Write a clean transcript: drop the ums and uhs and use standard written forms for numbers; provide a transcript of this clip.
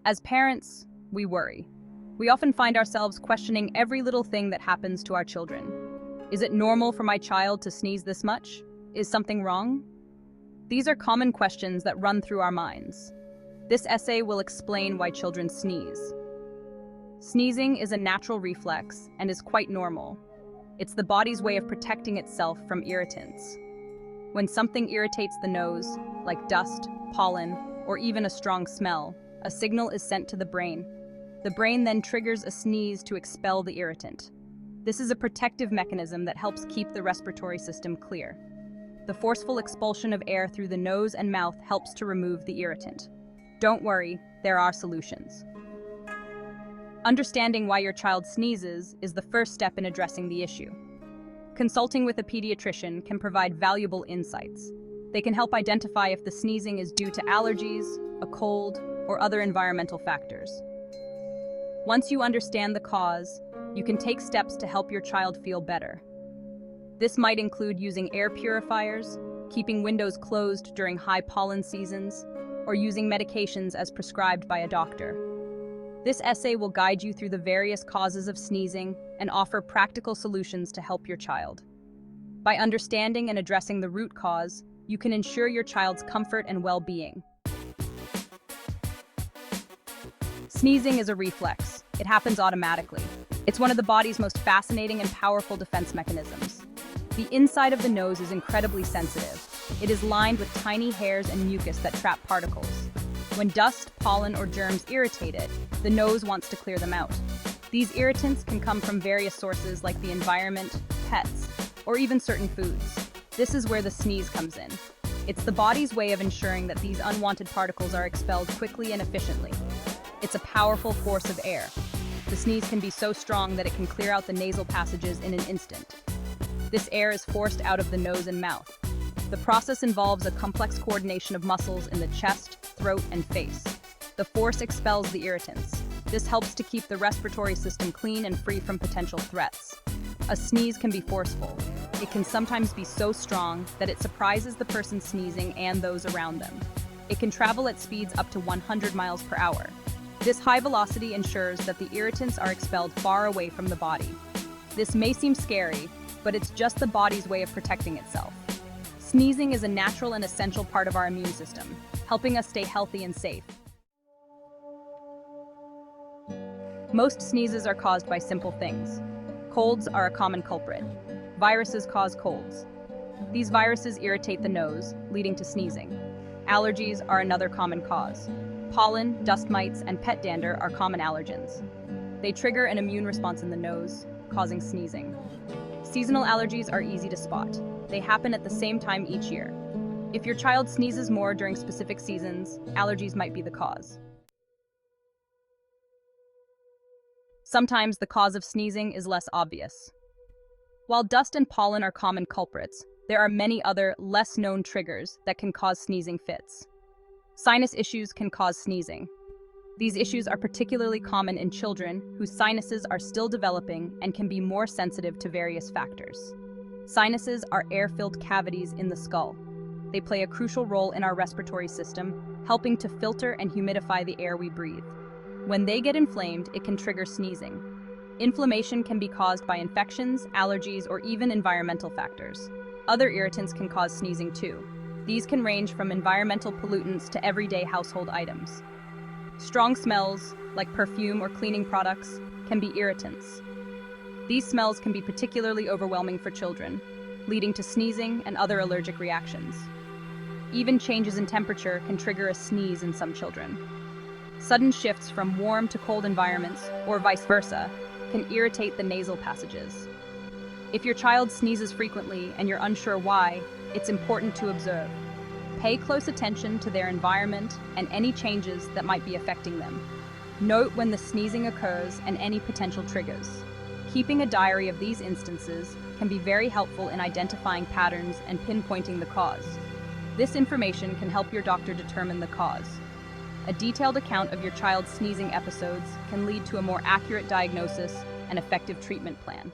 As parents, we worry. We often find ourselves questioning every little thing that happens to our children. Is it normal for my child to sneeze this much? Is something wrong? These are common questions that run through our minds. This essay will explain why children sneeze. Sneezing is a natural reflex and is quite normal. It's the body's way of protecting itself from irritants. When something irritates the nose, like dust, pollen, or even a strong smell, a signal is sent to the brain. The brain then triggers a sneeze to expel the irritant. This is a protective mechanism that helps keep the respiratory system clear. The forceful expulsion of air through the nose and mouth helps to remove the irritant. Don't worry, there are solutions. Understanding why your child sneezes is the first step in addressing the issue. Consulting with a pediatrician can provide valuable insights. They can help identify if the sneezing is due to allergies, a cold, or other environmental factors. Once you understand the cause, you can take steps to help your child feel better. This might include using air purifiers, keeping windows closed during high pollen seasons, or using medications as prescribed by a doctor. This essay will guide you through the various causes of sneezing and offer practical solutions to help your child. By understanding and addressing the root cause, you can ensure your child's comfort and well-being. Sneezing is a reflex. It happens automatically. It's one of the body's most fascinating and powerful defense mechanisms. The inside of the nose is incredibly sensitive. It is lined with tiny hairs and mucus that trap particles. When dust, pollen, or germs irritate it, the nose wants to clear them out. These irritants can come from various sources like the environment, pets, or even certain foods. This is where the sneeze comes in. It's the body's way of ensuring that these unwanted particles are expelled quickly and efficiently. It's a powerful force of air. The sneeze can be so strong that it can clear out the nasal passages in an instant. This air is forced out of the nose and mouth. The process involves a complex coordination of muscles in the chest, throat, and face. The force expels the irritants. This helps to keep the respiratory system clean and free from potential threats. A sneeze can be forceful. It can sometimes be so strong that it surprises the person sneezing and those around them. It can travel at speeds up to 100 miles per hour. This high velocity ensures that the irritants are expelled far away from the body. This may seem scary, but it's just the body's way of protecting itself. Sneezing is a natural and essential part of our immune system, helping us stay healthy and safe. Most sneezes are caused by simple things. Colds are a common culprit. Viruses cause colds. These viruses irritate the nose, leading to sneezing. Allergies are another common cause. Pollen, dust mites, and pet dander are common allergens. They trigger an immune response in the nose, causing sneezing. Seasonal allergies are easy to spot. They happen at the same time each year. If your child sneezes more during specific seasons, allergies might be the cause. Sometimes the cause of sneezing is less obvious. While dust and pollen are common culprits, there are many other, less-known triggers that can cause sneezing fits. Sinus issues can cause sneezing. These issues are particularly common in children whose sinuses are still developing and can be more sensitive to various factors. Sinuses are air-filled cavities in the skull. They play a crucial role in our respiratory system, helping to filter and humidify the air we breathe. When they get inflamed, it can trigger sneezing. Inflammation can be caused by infections, allergies, or even environmental factors. Other irritants can cause sneezing too. These can range from environmental pollutants to everyday household items. Strong smells, like perfume or cleaning products, can be irritants. These smells can be particularly overwhelming for children, leading to sneezing and other allergic reactions. Even changes in temperature can trigger a sneeze in some children. Sudden shifts from warm to cold environments, or vice versa, can irritate the nasal passages. If your child sneezes frequently and you're unsure why, it's important to observe. Pay close attention to their environment and any changes that might be affecting them. Note when the sneezing occurs and any potential triggers. Keeping a diary of these instances can be very helpful in identifying patterns and pinpointing the cause. This information can help your doctor determine the cause. A detailed account of your child's sneezing episodes can lead to a more accurate diagnosis and effective treatment plan.